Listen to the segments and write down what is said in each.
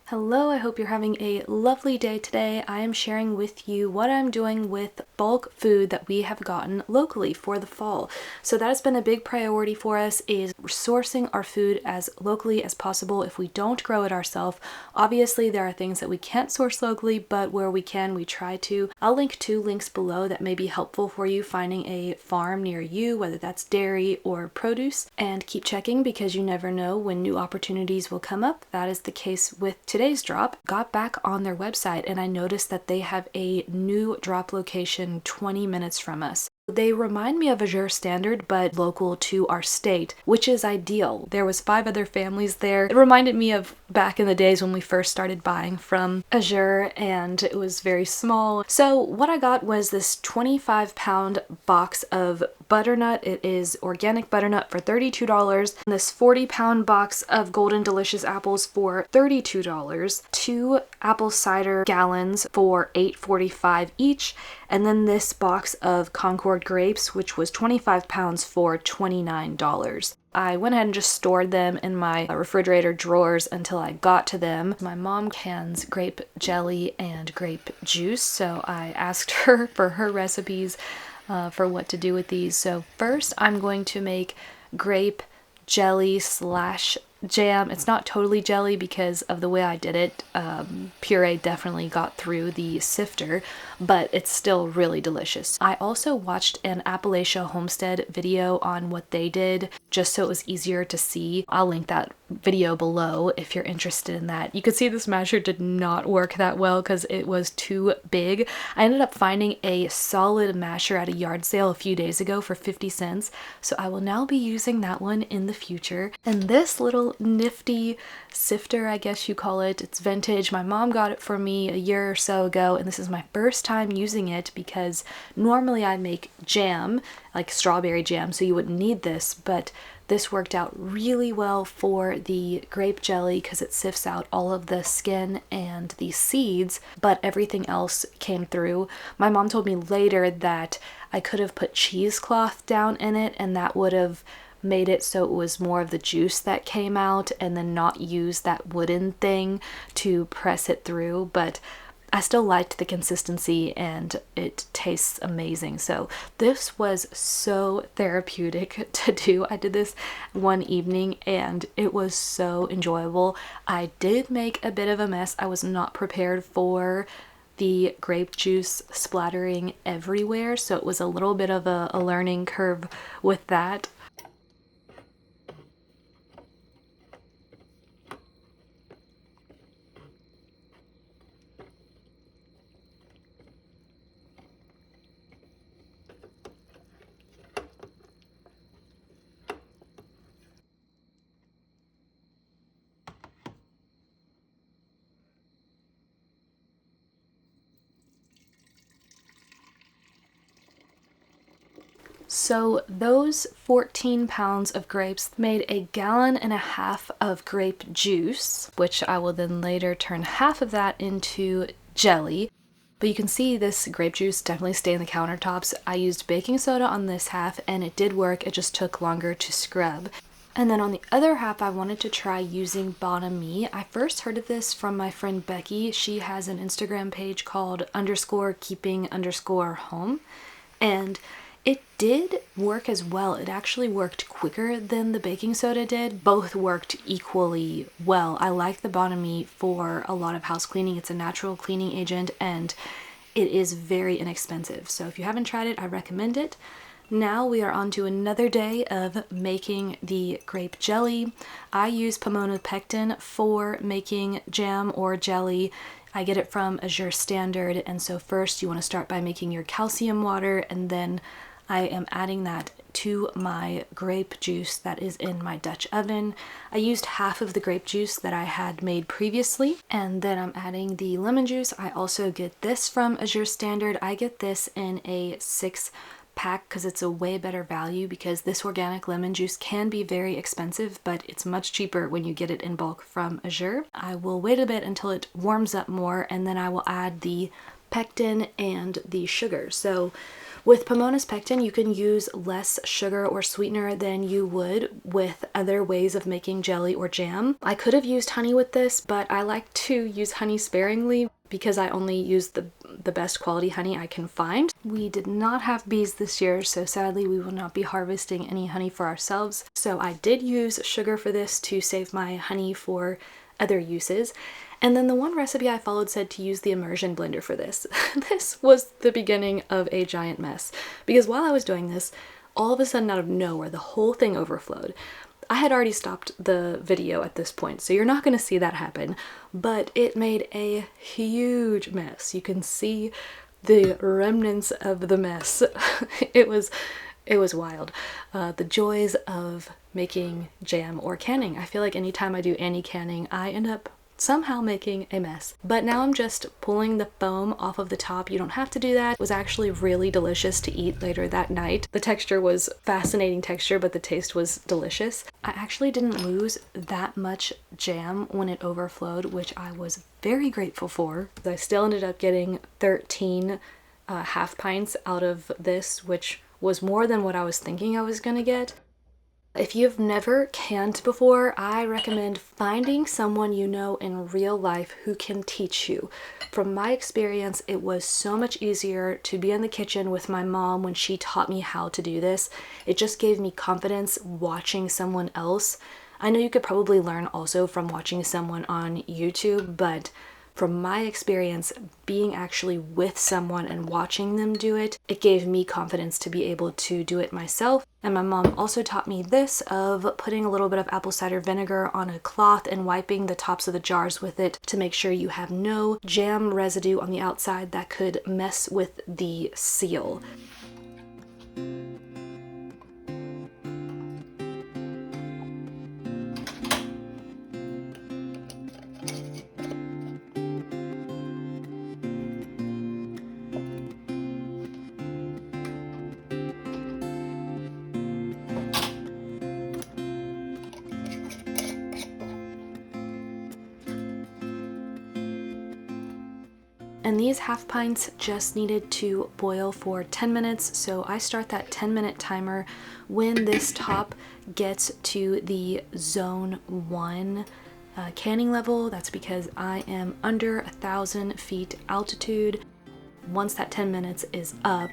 Hello, I hope you're having a lovely day today. I am sharing with you what I'm doing with bulk food that we have gotten locally for the fall. So that has been a big priority for us, is sourcing our food as locally as possible if we don't grow it ourselves. Obviously, there are things that we can't source locally, but where we can, we try to. I'll link 2 links below that may be helpful for you finding a farm near you, whether that's dairy or produce. And keep checking because you never know when new opportunities will come up. That is the case with today's drop. Got back on their website and I noticed that they have a new drop location 20 minutes from us. They remind me of Azure Standard, but local to our state, which is ideal. There was 5 other families there. It reminded me of back in the days when we first started buying from Azure, and it was very small. So what I got was this 25-pound box of butternut. It is organic butternut for $32. And this 40-pound box of Golden Delicious apples for $32. 2 apple cider gallons for $8.45 each. And then this box of Concord grapes, which was 25 pounds for $29. I went ahead and just stored them in my refrigerator drawers until I got to them. My mom cans grape jelly and grape juice, so I asked her for her recipes for what to do with these. So first I'm going to make grape jelly / jam. It's not totally jelly because of the way I did it. Puree definitely got through the sifter, but it's still really delicious. I also watched an Appalachia Homestead video on what they did, just so it was easier to see. I'll link that video below if you're interested in that. You could see this masher did not work that well because it was too big. I ended up finding a solid masher at a yard sale a few days ago for 50 cents, so I will now be using that one in the future. And this little Nifty sifter, I guess you call it, it's vintage. My mom got it for me a year or so ago, and this is my first time using it because normally I make jam, like strawberry jam, so you wouldn't need this, but this worked out really well for the grape jelly because it sifts out all of the skin and the seeds, but everything else came through. My mom told me later that I could have put cheesecloth down in it and that would have made it so it was more of the juice that came out, and then not use that wooden thing to press it through, but I still liked the consistency and it tastes amazing. So this was so therapeutic to do. I did this one evening and it was so enjoyable. I did make a bit of a mess. I was not prepared for the grape juice splattering everywhere, so it was a little bit of a learning curve with that. So those 14 pounds of grapes made 1.5 gallons of grape juice, which I will then later turn half of that into jelly. But you can see this grape juice definitely stay in the countertops. I used baking soda on this half and it did work, it just took longer to scrub. And then on the other half, I wanted to try using banh mi. I first heard of this from my friend Becky. She has an Instagram page called _keeping_home. And it did work as well. It actually worked quicker than the baking soda did. Both worked equally well. I like the banh mi for a lot of house cleaning. It's a natural cleaning agent and it is very inexpensive. So if you haven't tried it, I recommend it. Now we are on to another day of making the grape jelly. I use Pomona pectin for making jam or jelly. I get it from Azure Standard, and so first you want to start by making your calcium water, and then I am adding that to my grape juice that is in my Dutch oven. I used half of the grape juice that I had made previously, and then I'm adding the lemon juice. I also get this from Azure Standard. I get this in a 6-pack because it's a way better value, because this organic lemon juice can be very expensive, but it's much cheaper when you get it in bulk from Azure. I will wait a bit until it warms up more, and then I will add the pectin and the sugar. So With Pomona's pectin, you can use less sugar or sweetener than you would with other ways of making jelly or jam. I could have used honey with this, but I like to use honey sparingly because I only use the best quality honey I can find. We did not have bees this year, so sadly we will not be harvesting any honey for ourselves. So I did use sugar for this to save my honey for other uses. And then the one recipe I followed said to use the immersion blender for this. This was the beginning of a giant mess, because while I was doing this, all of a sudden out of nowhere, the whole thing overflowed. I had already stopped the video at this point, so you're not going to see that happen, but it made a huge mess. You can see the remnants of the mess. It was wild. The joys of making jam or canning. I feel like anytime I do any canning, I end up somehow making a mess. But now I'm just pulling the foam off of the top. You don't have to do that. It was actually really delicious to eat later that night. The texture was fascinating texture, but the taste was delicious. I actually didn't lose that much jam when it overflowed, which I was very grateful for. I still ended up getting 13 half pints out of this, which was more than what I was thinking I was gonna get. If you've never canned before, I recommend finding someone you know in real life who can teach you. From my experience, it was so much easier to be in the kitchen with my mom when she taught me how to do this. It just gave me confidence watching someone else. I know you could probably learn also from watching someone on YouTube, but from my experience, being actually with someone and watching them do it, it gave me confidence to be able to do it myself. And my mom also taught me this of putting a little bit of apple cider vinegar on a cloth and wiping the tops of the jars with it to make sure you have no jam residue on the outside that could mess with the seal. And these half pints just needed to boil for 10 minutes, so I start that 10-minute timer when this top gets to the zone 1 canning level. That's because I am under 1,000 feet altitude. Once that 10 minutes is up,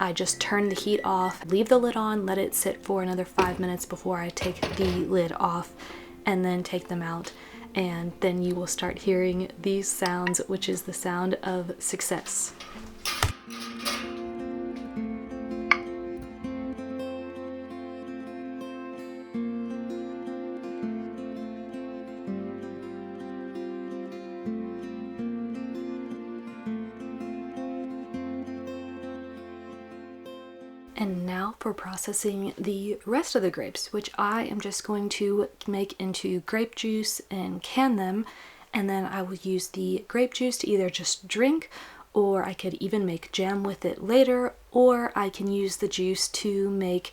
I just turn the heat off, leave the lid on, let it sit for another 5 minutes before I take the lid off, and then take them out. And then you will start hearing these sounds, which is the sound of success. And now for processing the rest of the grapes, which I am just going to make into grape juice and can them. And then I will use the grape juice to either just drink, or I could even make jam with it later, or I can use the juice to make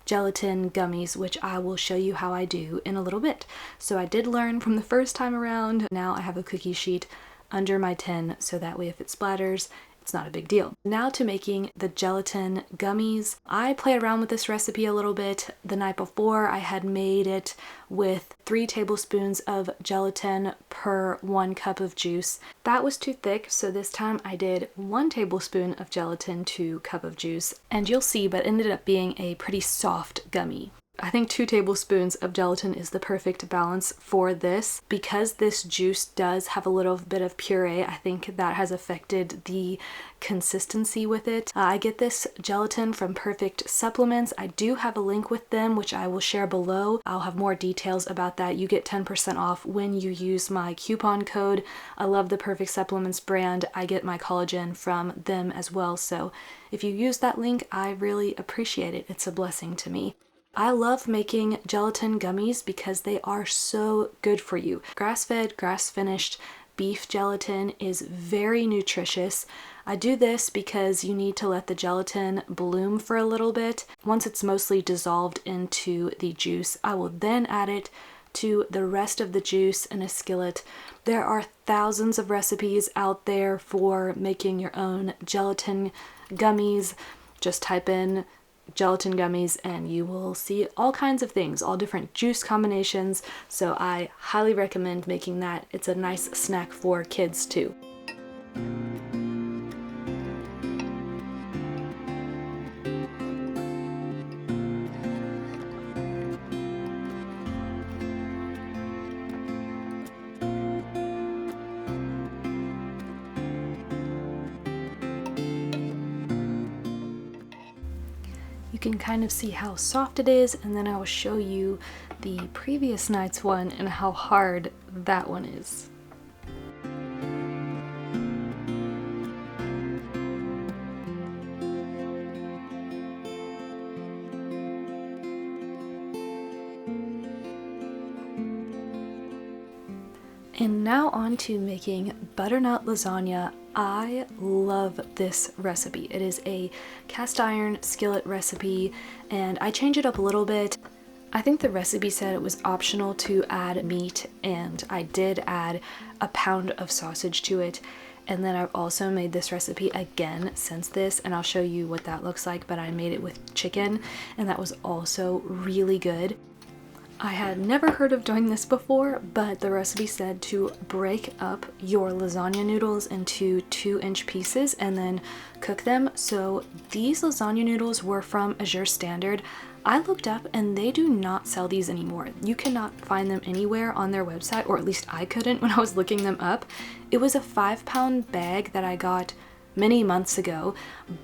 gelatin gummies, which I will show you how I do in a little bit. So I did learn from the first time around. Now I have a cookie sheet under my tin, so that way if it splatters, it's not a big deal. Now to making the gelatin gummies. I played around with this recipe a little bit. The night before I had made it with 3 tablespoons of gelatin per 1 cup of juice. That was too thick, so this time I did 1 tablespoon of gelatin to cup of juice, and you'll see, but it ended up being a pretty soft gummy. I think 2 tablespoons of gelatin is the perfect balance for this. Because this juice does have a little bit of puree, I think that has affected the consistency with it. I get this gelatin from Perfect Supplements. I do have a link with them, which I will share below. I'll have more details about that. You get 10% off when you use my coupon code. I love the Perfect Supplements brand. I get my collagen from them as well. So if you use that link, I really appreciate it. It's a blessing to me. I love making gelatin gummies because they are so good for you. Grass-fed, grass-finished beef gelatin is very nutritious. I do this because you need to let the gelatin bloom for a little bit. Once it's mostly dissolved into the juice, I will then add it to the rest of the juice in a skillet. There are thousands of recipes out there for making your own gelatin gummies. Just type in gelatin gummies and you will see all kinds of things, all different juice combinations. So I highly recommend making that. It's a nice snack for kids too. You can kind of see how soft it is, and then I will show you the previous night's one and how hard that one is. And now on to making butternut lasagna. I love this recipe. It is a cast iron skillet recipe and I change it up a little bit. I think the recipe said it was optional to add meat, and I did add a pound of sausage to it. And then I've also made this recipe again since this, and I'll show you what that looks like, but I made it with chicken and that was also really good. I had never heard of doing this before, but the recipe said to break up your lasagna noodles into 2-inch pieces and then cook them. So these lasagna noodles were from Azure Standard. I looked up and they do not sell these anymore. You cannot find them anywhere on their website, or at least I couldn't when I was looking them up. It was a 5-pound bag that I got many months ago,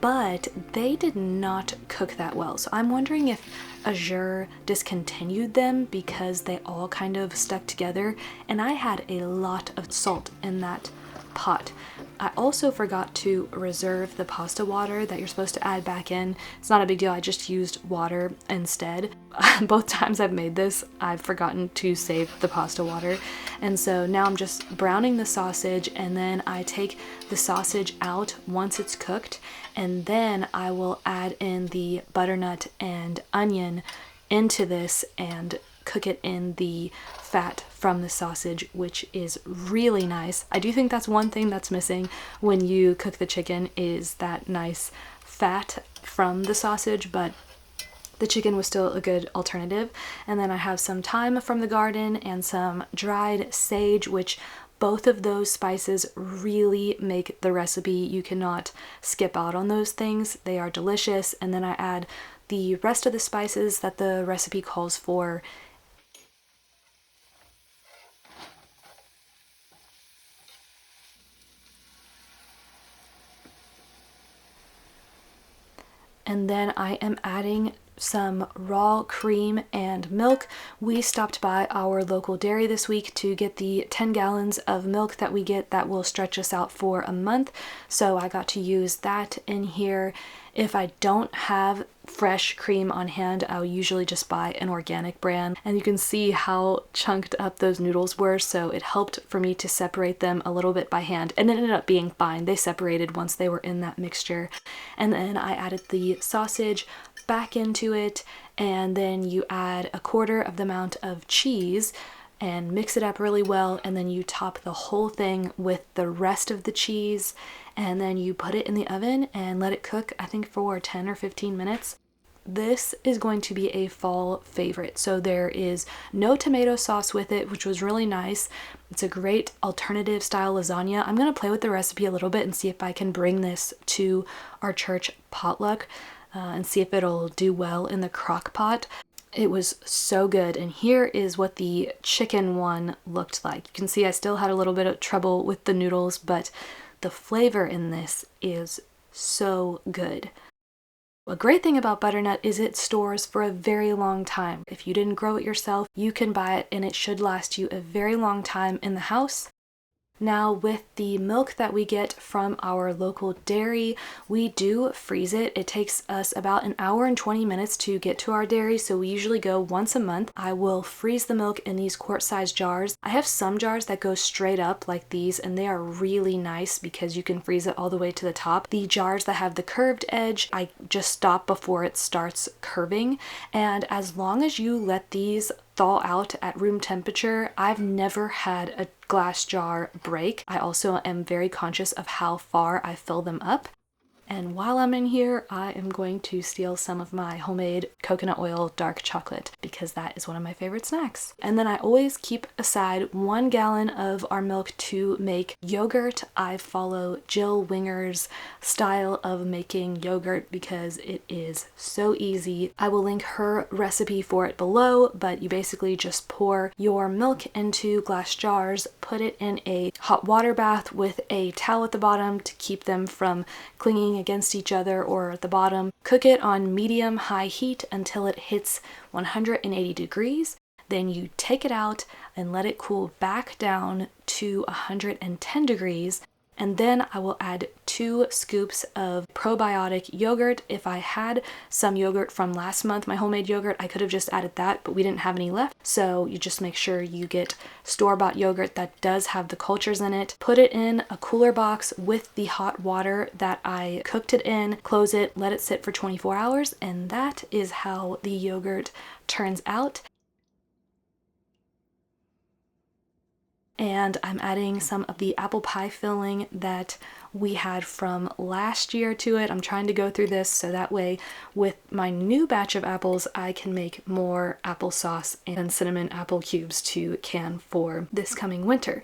but they did not cook that well. So I'm wondering if Azure discontinued them because they all kind of stuck together, and I had a lot of salt in that pot. I also forgot to reserve the pasta water that you're supposed to add back in. It's not a big deal, I just used water instead. Both times I've made this, I've forgotten to save the pasta water. And so now I'm just browning the sausage, and then I take the sausage out once it's cooked, and then I will add in the butternut and onion into this and cook it in the fat from the sausage, which is really nice. I do think that's one thing that's missing when you cook the chicken, is that nice fat from the sausage, but the chicken was still a good alternative. And then I have some thyme from the garden and some dried sage, which both of those spices really make the recipe. You cannot skip out on those things. They are delicious. And then I add the rest of the spices that the recipe calls for. And then I am adding some raw cream and milk. We stopped by our local dairy this week to get the 10 gallons of milk that we get that will stretch us out for a month. So I got to use that in here. If I don't have fresh cream on hand, I'll usually just buy an organic brand. And you can see how chunked up those noodles were, so it helped for me to separate them a little bit by hand, and it ended up being fine. They separated once they were in that mixture. And then I added the sausage back into it, and then you add 1/4 of the amount of cheese and mix it up really well, and then you top the whole thing with the rest of the cheese, and then you put it in the oven and let it cook, I think for 10 or 15 minutes. This is going to be a fall favorite. So there is no tomato sauce with it, which was really nice. It's a great alternative style lasagna. I'm going to play with the recipe a little bit and see if I can bring this to our church potluck and see if it'll do well in the crock pot. It was so good. And here is what the chicken one looked like. You can see I still had a little bit of trouble with the noodles, but the flavor in this is so good. A great thing about butternut is it stores for a very long time. If you didn't grow it yourself, you can buy it and it should last you a very long time in the house. Now with the milk that we get from our local dairy, we do freeze it. It takes us about 1 hour and 20 minutes to get to our dairy, so we usually go once a month. I will freeze the milk in these quart-sized jars. I have some jars that go straight up like these, and they are really nice because you can freeze it all the way to the top. The jars that have the curved edge, I just stop before it starts curving, and as long as you let these thaw out at room temperature, I've never had a glass jar break. I also am very conscious of how far I fill them up. And while I'm in here, I am going to steal some of my homemade coconut oil dark chocolate because that is one of my favorite snacks. And then I always keep aside 1 gallon of our milk to make yogurt. I follow Jill Winger's style of making yogurt because it is so easy. I will link her recipe for it below, but you basically just pour your milk into glass jars, put it in a hot water bath with a towel at the bottom to keep them from clinging against each other or at the bottom. Cook it on medium-high heat until it hits 180 degrees. Then you take it out and let it cool back down to 110 degrees. And then I will add 2 scoops of probiotic yogurt. If I had some yogurt from last month, my homemade yogurt, I could have just added that, but we didn't have any left. So you just make sure you get store-bought yogurt that does have the cultures in it. Put it in a cooler box with the hot water that I cooked it in, close it, let it sit for 24 hours, and that is how the yogurt turns out. And I'm adding some of the apple pie filling that we had from last year to it. I'm trying to go through this so that way with my new batch of apples, I can make more applesauce and cinnamon apple cubes to can for this coming winter.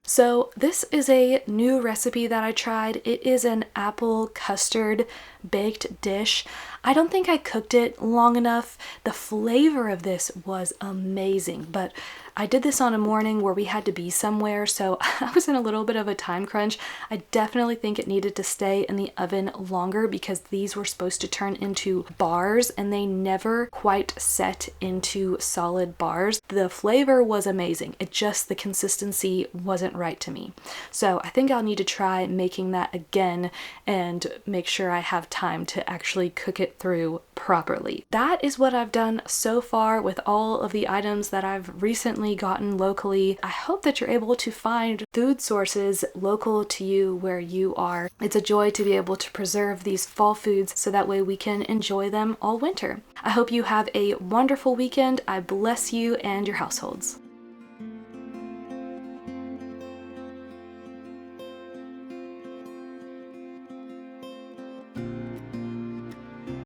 So this is a new recipe that I tried. It is an apple custard baked dish. I don't think I cooked it long enough. The flavor of this was amazing, but I did this on a morning where we had to be somewhere, so I was in a little bit of a time crunch. I definitely think it needed to stay in the oven longer because these were supposed to turn into bars and they never quite set into solid bars. The flavor was amazing. It just, the consistency wasn't right to me. So I think I'll need to try making that again and make sure I have time to actually cook it through properly. That is what I've done so far with all of the items that I've recently gotten locally. I hope that you're able to find food sources local to you where you are. It's a joy to be able to preserve these fall foods so that way we can enjoy them all winter. I hope you have a wonderful weekend. I bless you and your households.